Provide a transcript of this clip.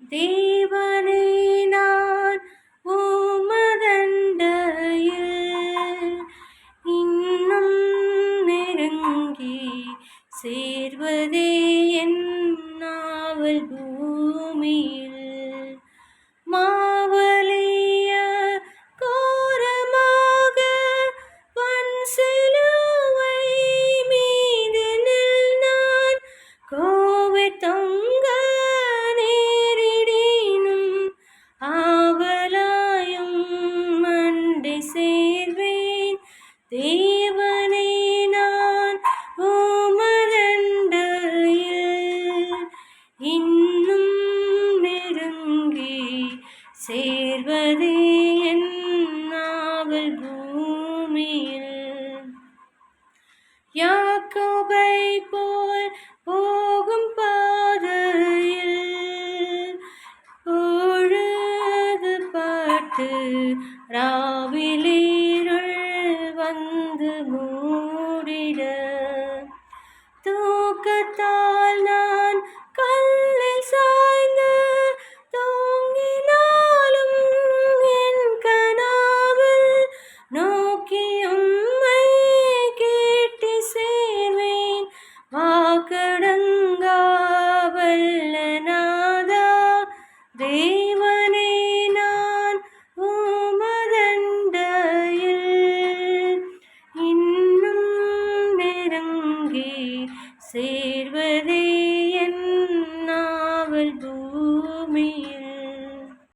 தேவனை நான் உமதண்டையில் இன்னும் நெருங்கி சேர்வதே என் நாவல் பூமியில் மாவலிய கோரமாக வன் சிலுவை மீதினில் நான் கோவை தொங்க நேரிடினும் ஆவலாயும் மண்டை சேர்வேன் தேவனை நான் உமதண்டையில் இன்னும் நெருங்கி சேர்வதே என் நாவல் பூமியில் யாக்கோபை போல் போகும் பாதையில் பொழுது பாட்டு ராவிலீருள் வந்து மூடிட தூக்கத்தால் நான்